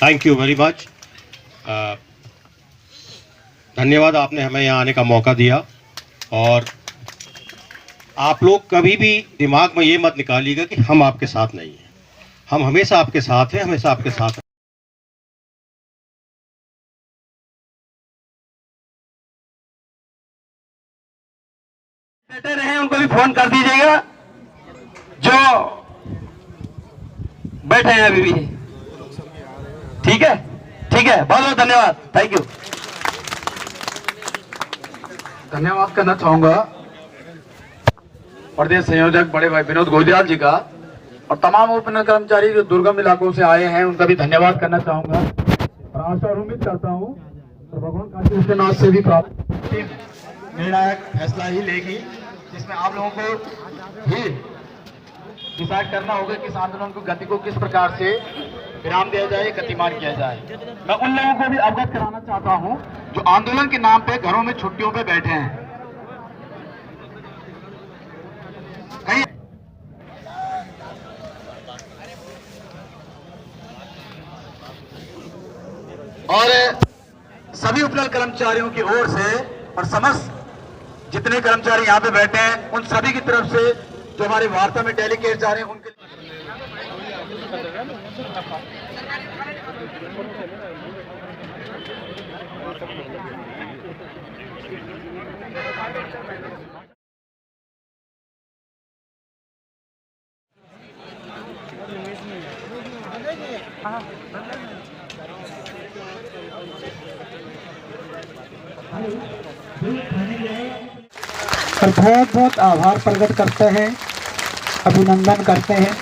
Thank you very much. धन्यवाद, आपने हमें यहाँ आने का मौका दिया। और आप लोग कभी भी दिमाग में ये मत निकालिएगा कि हम आपके साथ नहीं हैं। हम हमेशा आपके साथ हैं, हमेशा आपके साथ हैं। बैठे रहे उनको भी फोन कर दीजिएगा जो बैठे हैं अभी भी। ठीक है, ठीक है, बहुत बहुत धन्यवाद, थैंक यू। धन्यवाद करना चाहूंगा प्रदेश संयोजक बड़े भाई विनोद गोदियाल जी का, और तमाम उपनगर कर्मचारी जो दुर्गम इलाकों से आए हैं उनका भी धन्यवाद करना चाहूंगा। और आशा और उम्मीद करता हूं और भगवान काशी विश्वनाथ से भी प्राप्त निर्णायक फैसला ही लेगी, जिसमें आप लोगों को ही डिसाइड करना होगा कि इस आंदोलन को गति को किस प्रकार से विराम दिया जाए, गतिमान किया जाए। मैं उन लोगों को भी अवगत कराना चाहता हूं जो आंदोलन के नाम पे घरों में छुट्टियों पे बैठे हैं। कहीं और सभी उपनल कर्मचारियों की ओर से और समस्त जितने कर्मचारी यहाँ पे बैठे हैं उन सभी की तरफ से जो हमारे वार्ता में डेलीगेट जा रहे हैं उनके और बहुत बहुत आभार प्रकट करते हैं, अभिनंदन करते हैं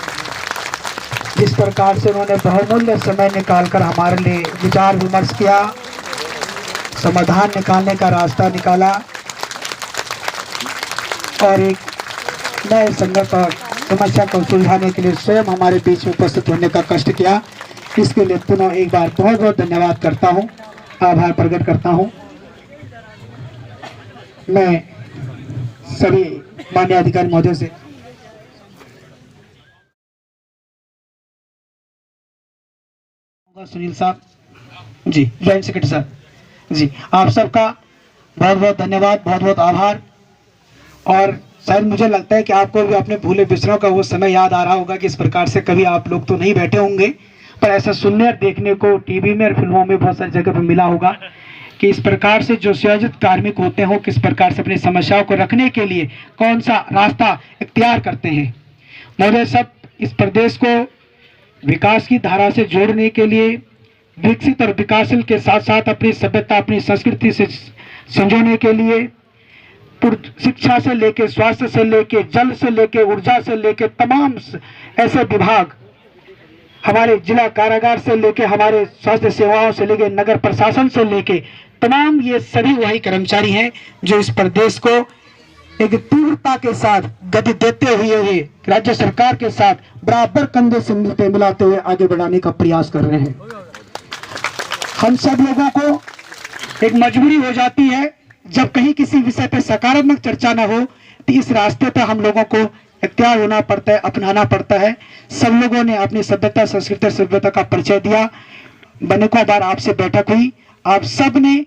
जिस प्रकार से उन्होंने बहुमूल्य समय निकालकर हमारे लिए विचार विमर्श किया, समाधान निकालने का रास्ता निकाला और एक नए संगत और समस्या को सुलझाने के लिए स्वयं हमारे बीच में उपस्थित होने का कष्ट किया। इसके लिए पुनः एक बार बहुत बहुत धन्यवाद करता हूँ, आभार प्रकट करता हूँ। मैं सभी माननीय अधिकारी महोदय से सुनील साहब जी, जॉइंट सेक्रेटरी साहब जी, आप सबका बहुत बहुत धन्यवाद, बहुत बहुत आभार। और शायद मुझे लगता है कि आपको भी अपने भूले बिसरों का वो समय याद आ रहा होगा कि इस प्रकार से कभी आप लोग तो नहीं बैठे होंगे, पर ऐसा सुनने और देखने को टीवी में और फिल्मों में बहुत सारी जगह पर मिला होगा कि इस प्रकार से जो संयोजित कार्मिक होते हैं किस प्रकार से अपनी समस्याओं को रखने के लिए कौन सा रास्ता इख्तियार करते हैं। महोदय सब इस प्रदेश को विकास की धारा से जोड़ने के लिए, विकसित और विकासशील के साथ साथ अपनी सभ्यता अपनी संस्कृति से संजोने के लिए शिक्षा से लेके, स्वास्थ्य से लेके, जल से लेके, ऊर्जा से लेके, तमाम ऐसे विभाग, हमारे जिला कारागार से लेके, हमारे स्वास्थ्य सेवाओं से लेके, नगर प्रशासन से लेके, तमाम ये सभी वही कर्मचारी हैं जो इस प्रदेश को एक तीव्रता के साथ गति देते हुए राज्य सरकार के साथ बराबर कंधे से मिलाते हुए आगे बढ़ाने का प्रयास कर रहे हैं। हम सब लोगों को एक मजबूरी हो जाती है जब कहीं किसी विषय पे सकारात्मक चर्चा ना हो तो इस रास्ते पे हम लोगों को इख्तियार होना पड़ता है, अपनाना पड़ता है। सब लोगों ने अपनी सभ्यता, संस्कृति, सभ्यता का परिचय दिया। बनेकों बार आपसे बैठक हुई, आप सब ने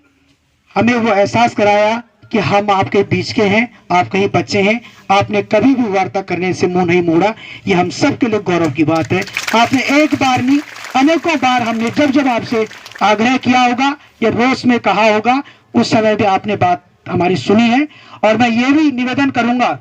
हमें वो एहसास कराया कि हम आपके बीच के हैं, आप कहीं बच्चे हैं, आपने कभी भी वार्ता करने से मुंह नहीं मोड़ा। ये हम सब के लिए गौरव की बात है। आपने एक बार नहीं अनेकों बार हमने जब जब आपसे आग्रह किया होगा या रोष में कहा होगा उस समय भी आपने बात हमारी सुनी है। और मैं ये भी निवेदन करूंगा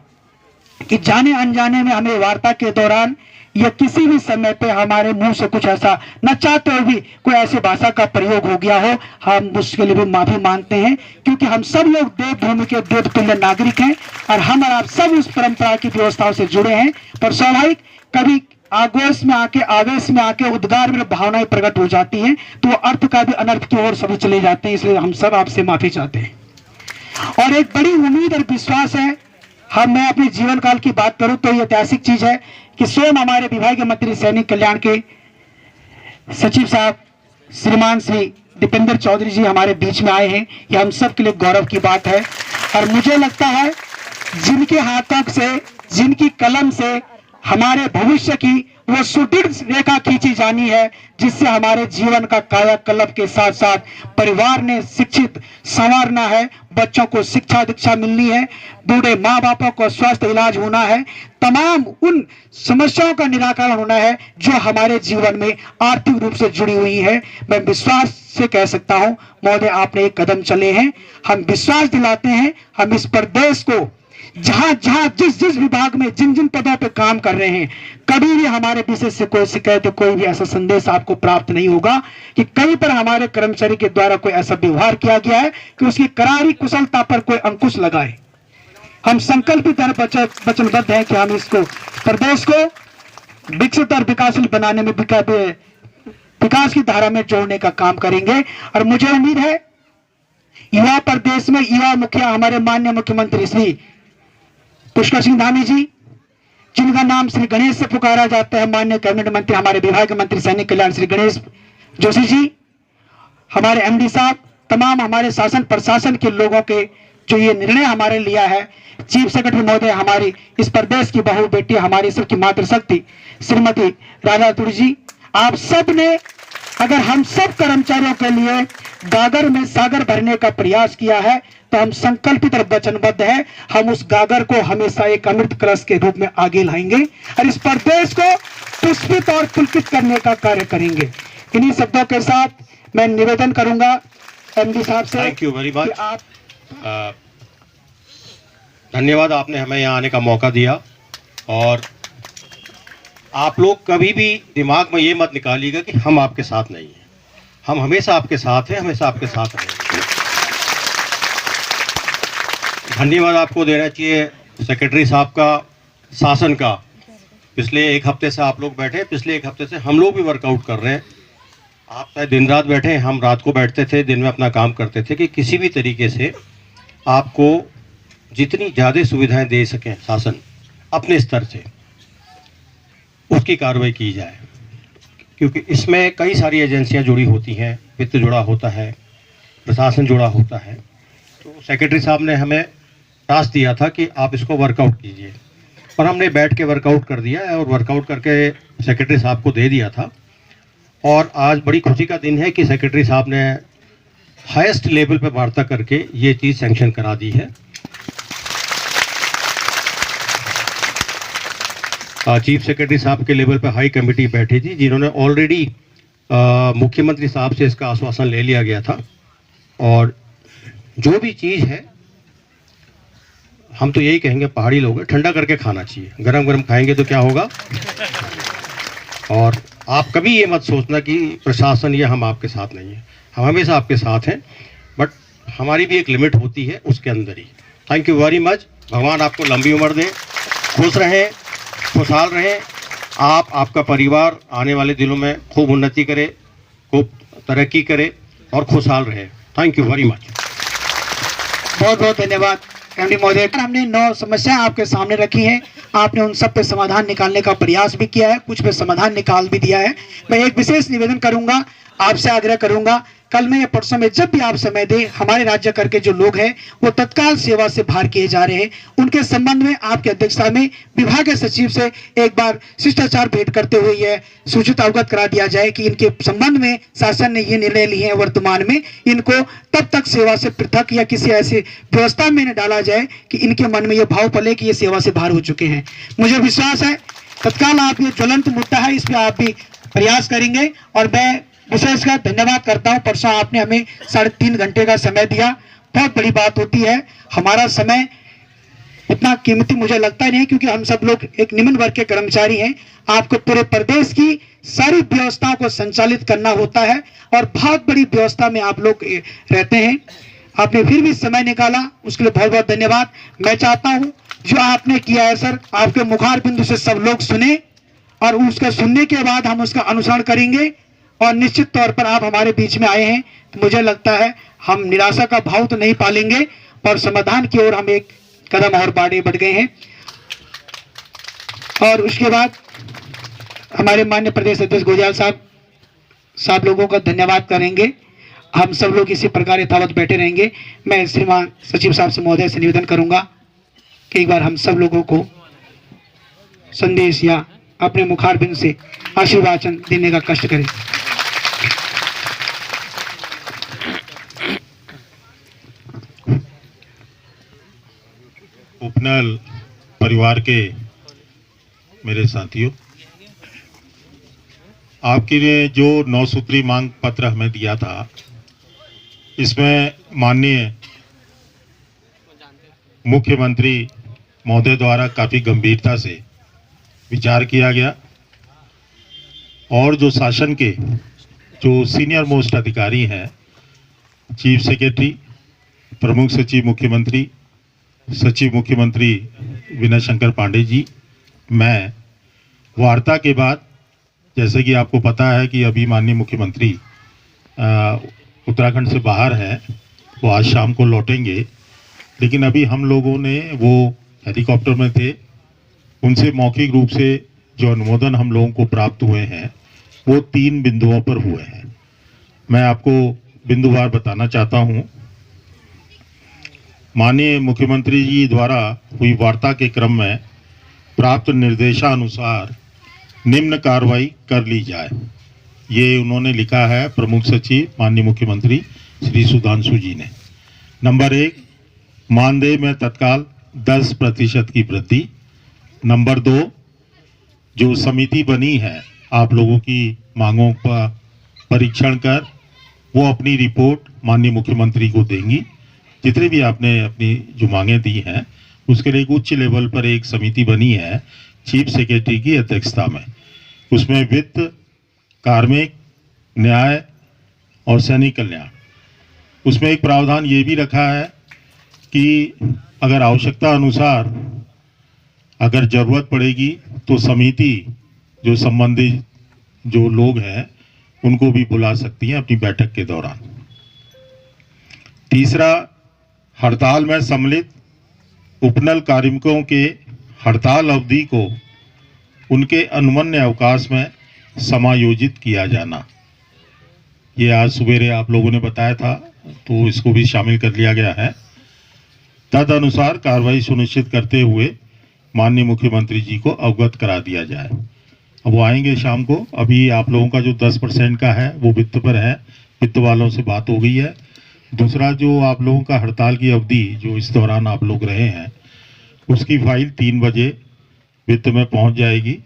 कि जाने अनजाने में हमें वार्ता के दौरान या किसी भी समय पे हमारे मुंह से कुछ ऐसा न चाहते हुए भी कोई ऐसी भाषा का प्रयोग हो गया हो, हम उसके लिए भी माफी मांगते हैं, क्योंकि हम सब लोग देवभूमि के देवतुल्य नागरिक हैं और हम और आप सब उस परंपरा की व्यवस्थाओं से जुड़े हैं। पर स्वाभाविक कभी आगोश में आके, आवेश में आके, उद्गार में भावनाएं प्रकट हो जाती हैं तो वो अर्थ का भी अनर्थ की ओर सभी चले जाते हैं। इसलिए हम सब आपसे माफी चाहते हैं। और एक बड़ी उम्मीद और विश्वास है, मैं अपने जीवन काल की बात करूं तो ये ऐतिहासिक चीज है कि स्वयं हमारे विभागीय मंत्री सैनिक कल्याण के सचिव साहब श्रीमान श्री दीपेंद्र चौधरी जी हमारे बीच में आए हैं। यह हम सब के लिए गौरव की बात है। और मुझे लगता है जिनके हाथों से, जिनकी कलम से हमारे भविष्य की वो सुदृढ़ रेखा खींची जानी है, जिससे हमारे जीवन का कायाकल्प के साथ साथ परिवार ने शिक्षित संवारना है, बच्चों को शिक्षा दीक्षा मिलनी है, बूढ़े माँ बापों को स्वस्थ इलाज होना है, तमाम उन समस्याओं का निराकरण होना है जो हमारे जीवन में आर्थिक रूप से जुड़ी हुई है। मैं विश्वास से कह सकता हूं महोदय, आपने एक कदम चले हैं। हम विश्वास दिलाते हैं, हम इस प्रदेश को जहां जहां जिस जिस विभाग में जिन जिन पदों पे काम कर रहे हैं, कभी भी हमारे विषय से कोई शिकायत, कोई भी ऐसा संदेश आपको प्राप्त नहीं होगा कि कहीं पर हमारे कर्मचारी के द्वारा कोई ऐसा व्यवहार किया गया है कि उसकी करारी कुशलता पर कोई अंकुश लगाए। हम संकल्पित और वचनबद्ध हैं कि हम इसको प्रदेश को विकसित और विकासशील बनाने में विकास की धारा में जोड़ने का काम करेंगे। और मुझे उम्मीद है युवा प्रदेश में युवा मुखिया हमारे माननीय मुख्यमंत्री श्री पुष्कर सिंह धामी जी, जिनका नाम श्री गणेश से पुकारा जाता है, माननीय कैबिनेट मंत्री हमारे विभाग के मंत्री सैनिक कल्याण श्री गणेश जोशी जी, हमारे एमडी साहब, तमाम हमारे शासन प्रशासन के लोगों के जो ये निर्णय हमारे लिया है, चीफ सेक्रेटरी महोदय, हमारी इस प्रदेश की बहू बेटी, हमारी सबकी मातृशक्ति श्रीमती राधा तुड़ी जी, आप सब ने अगर हम सब कर्मचारियों के लिए गागर में सागर भरने का प्रयास किया है तो हम संकल्पित और वचनबद्ध है, हम उस गागर को हमेशा एक अमृत कलश के रूप में आगे लाएंगे और इस प्रदेश को पुष्पित और पुलकित करने का कार्य करेंगे। इन्हीं शब्दों के साथ मैं निवेदन करूंगा एमडी साहब से। Thank you very much. आप धन्यवाद, आपने हमें यहाँ आने का मौका दिया। और आप लोग कभी भी दिमाग में ये मत निकालिएगा कि हम आपके साथ नहीं हैं। हम हमेशा आपके साथ हैं, हमेशा आपके साथ रहेंगे। धन्यवाद आपको देना चाहिए सेक्रेटरी साहब का, शासन का। पिछले एक हफ्ते से आप लोग बैठे, पिछले एक हफ्ते से हम लोग भी वर्कआउट कर रहे हैं। आप शायद दिन रात बैठे, हम रात को बैठते थे, दिन में अपना काम करते थे कि किसी भी तरीके से आपको जितनी ज़्यादा सुविधाएं दे सकें शासन अपने स्तर से, उसकी कार्रवाई की जाए। क्योंकि इसमें कई सारी एजेंसियां जुड़ी होती हैं, वित्त जुड़ा होता है, प्रशासन जुड़ा होता है। तो सेक्रेटरी साहब ने हमें टास्क दिया था कि आप इसको वर्कआउट कीजिए, और हमने बैठ के वर्कआउट कर दिया है और वर्कआउट करके सेक्रेटरी साहब को दे दिया था। और आज बड़ी खुशी का दिन है कि सेक्रेटरी साहब ने हाईएस्ट लेवल पर वार्ता करके ये चीज़ सैंक्शन करा दी है। चीफ सेक्रेटरी साहब के लेवल पर हाई कमेटी बैठी थी, जिन्होंने ऑलरेडी मुख्यमंत्री साहब से इसका आश्वासन ले लिया गया था। और जो भी चीज़ है, हम तो यही कहेंगे, पहाड़ी लोग हैं, ठंडा करके खाना चाहिए। गरम गरम खाएंगे तो क्या होगा। और आप कभी ये मत सोचना कि प्रशासन या हम आपके साथ नहीं हैं, हम हमेशा आपके साथ हैं, बट हमारी भी एक लिमिट होती है, उसके अंदर ही। Thank you very much. भगवान आपको लंबी उम्र दे, खुश रहें, खुशहाल रहें। आप, आपका परिवार आने वाले दिनों में खूब उन्नति करे, खूब तरक्की करे और खुशहाल रहे। Thank you very much. बहुत बहुत धन्यवाद एमडी महोदय। हमने 9 समस्याएं आपके सामने रखी हैं, आपने उन सब पे समाधान निकालने का प्रयास भी किया है, कुछ पे समाधान निकाल भी दिया है। मैं एक विशेष निवेदन करूंगा, आपसे आग्रह करूंगा, कल में या परसों में जब भी आप समय दें, हमारे राज्य करके जो लोग हैं वो तत्काल सेवा से बाहर किए जा रहे हैं, उनके संबंध में आपकी अध्यक्षता में विभागीय सचिव से एक बार शिष्टाचार भेंट करते हुए यह सूचित अवगत करा दिया जाए कि इनके संबंध में शासन ने ये निर्णय लिए हैं, वर्तमान में इनको तब तक सेवा से पृथक या किसी ऐसी व्यवस्था में न डाला जाए कि इनके मन में यह भाव पले कि ये सेवा से बाहर हो चुके हैं। मुझे विश्वास है तत्काल आप ये ज्वलंत मुद्दा है, इस पर आप भी प्रयास करेंगे। और मैं विशेषकर धन्यवाद करता हूं, परसों आपने हमें 3.5 घंटे का समय दिया, बहुत बड़ी बात होती है। हमारा समय इतना कीमती मुझे लगता नहीं है, क्योंकि हम सब लोग एक निम्न वर्ग के कर्मचारी हैं। आपको पूरे प्रदेश की सारी व्यवस्थाओं को संचालित करना होता है और बहुत बड़ी व्यवस्था में आप लोग रहते हैं। आपने फिर भी समय निकाला, उसके लिए बहुत बहुत धन्यवाद। मैं चाहता हूँ जो आपने किया है सर, आपके मुखार बिंदु से सब लोग सुने और उसका सुनने के बाद हम उसका अनुसरण करेंगे। और निश्चित तौर पर आप हमारे बीच में आए हैं तो मुझे लगता है हम निराशा का भाव तो नहीं पालेंगे, पर समाधान की ओर हम एक कदम और बढ़ गए हैं। और उसके बाद हमारे माननीय प्रदेश अध्यक्ष गोदियाल साहब लोगों का धन्यवाद करेंगे। हम सब लोग इसी प्रकार यथावत बैठे रहेंगे। मैं श्रीमान सचिव साहब से महोदय से निवेदन करूंगा कि एक बार हम सब लोगों को संदेश या अपने मुखारबिंद से आशीर्वाचन देने का कष्ट करें। उपनल परिवार के मेरे साथियों, आपके ने जो 9 सूत्री मांग पत्र हमें दिया था, इसमें माननीय मुख्यमंत्री महोदय द्वारा काफ़ी गंभीरता से विचार किया गया और जो शासन के जो सीनियर मोस्ट अधिकारी हैं, चीफ सेक्रेटरी, प्रमुख सचिव मुख्यमंत्री, सचिव मुख्यमंत्री विनय शंकर पांडे जी, मैं वार्ता के बाद, जैसे कि आपको पता है कि अभी माननीय मुख्यमंत्री उत्तराखंड से बाहर हैं, वो आज शाम को लौटेंगे, लेकिन अभी हम लोगों ने वो हेलीकॉप्टर में थे, उनसे मौखिक रूप से जो अनुमोदन हम लोगों को प्राप्त हुए हैं वो 3 बिंदुओं पर हुए हैं। मैं आपको बिंदुवार बताना चाहता हूं। माननीय मुख्यमंत्री जी द्वारा हुई वार्ता के क्रम में प्राप्त निर्देशानुसार निम्न कार्रवाई कर ली जाए, ये उन्होंने लिखा है प्रमुख सचिव माननीय मुख्यमंत्री श्री सुधांशु जी ने। नंबर 1, मानदेय में तत्काल 10% की वृद्धि। नंबर 2, जो समिति बनी है आप लोगों की मांगों का परीक्षण कर वो अपनी रिपोर्ट माननीय मुख्यमंत्री को देंगी। जितने भी आपने अपनी जो मांगें दी हैं उसके लिए एक उच्च लेवल पर एक समिति बनी है चीफ सेक्रेटरी की अध्यक्षता में। उसमें वित्त, कार्मिक, न्याय और सैनिक कल्याण। उसमें एक प्रावधान ये भी रखा है कि अगर आवश्यकता अनुसार अगर जरूरत पड़ेगी तो समिति जो संबंधित जो लोग हैं उनको भी बुला सकती हैं अपनी बैठक के दौरान। तीसरा, हड़ताल में सम्मिलित उपनल कार्मिकों के हड़ताल अवधि को उनके अनुमन्य अवकाश में समायोजित किया जाना। ये आज सवेरे आप लोगों ने बताया था, तो इसको भी शामिल कर लिया गया है। तद अनुसार कार्रवाई सुनिश्चित करते हुए माननीय मुख्यमंत्री जी को अवगत करा दिया जाए। अब वो आएंगे शाम को। अभी आप लोगों का जो 10% का है वो वित्त पर है, वित्त वालों से बात हो गई है। दूसरा, जो आप लोगों का हड़ताल की अवधि जो इस दौरान आप लोग रहे हैं उसकी फाइल 3 बजे वित्त में पहुंच जाएगी।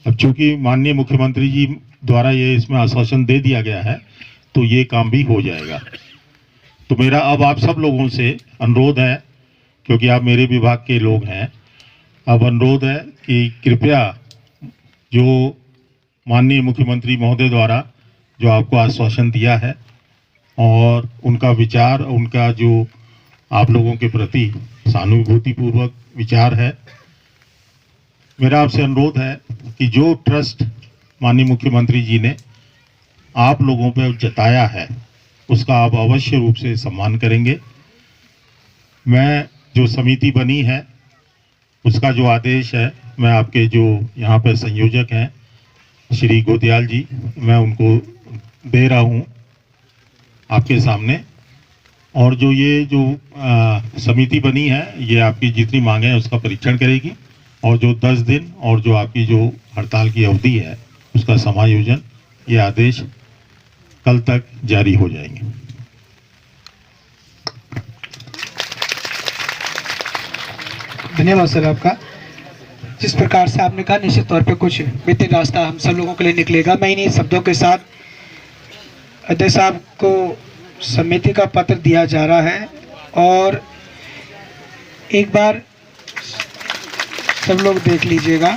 अब चूंकि माननीय मुख्यमंत्री जी द्वारा ये इसमें आश्वासन दे दिया गया है तो ये काम भी हो जाएगा। तो मेरा अब आप सब लोगों से अनुरोध है, क्योंकि आप मेरे विभाग के लोग हैं, अब अनुरोध है कि कृपया जो माननीय मुख्यमंत्री महोदय द्वारा जो आपको आश्वासन दिया है और उनका विचार, उनका जो आप लोगों के प्रति सहानुभूतिपूर्वक विचार है, मेरा आपसे अनुरोध है कि जो ट्रस्ट माननीय मुख्यमंत्री जी ने आप लोगों पर जताया है उसका आप अवश्य रूप से सम्मान करेंगे। मैं जो समिति बनी है उसका जो आदेश है, मैं आपके जो यहाँ पर संयोजक हैं श्री गोदियाल जी, मैं उनको दे रहा हूँ आपके सामने। और जो ये जो समिति बनी है ये आपकी जितनी मांगे हैं उसका परीक्षण करेगी और जो 10 दिन और जो आपकी जो हड़ताल की अवधि है उसका समायोजन, ये आदेश कल तक जारी हो जाएंगे। धन्यवाद सर आपका। जिस प्रकार से आपने कहा, निश्चित तौर पे कुछ बेहतर रास्ता हम सब लोगों के लिए निकलेगा। मैं इन्हीं शब्दों के साथ अध्यक्ष साहब को समिति का पत्र दिया जा रहा है और एक बार सब लोग देख लीजिएगा।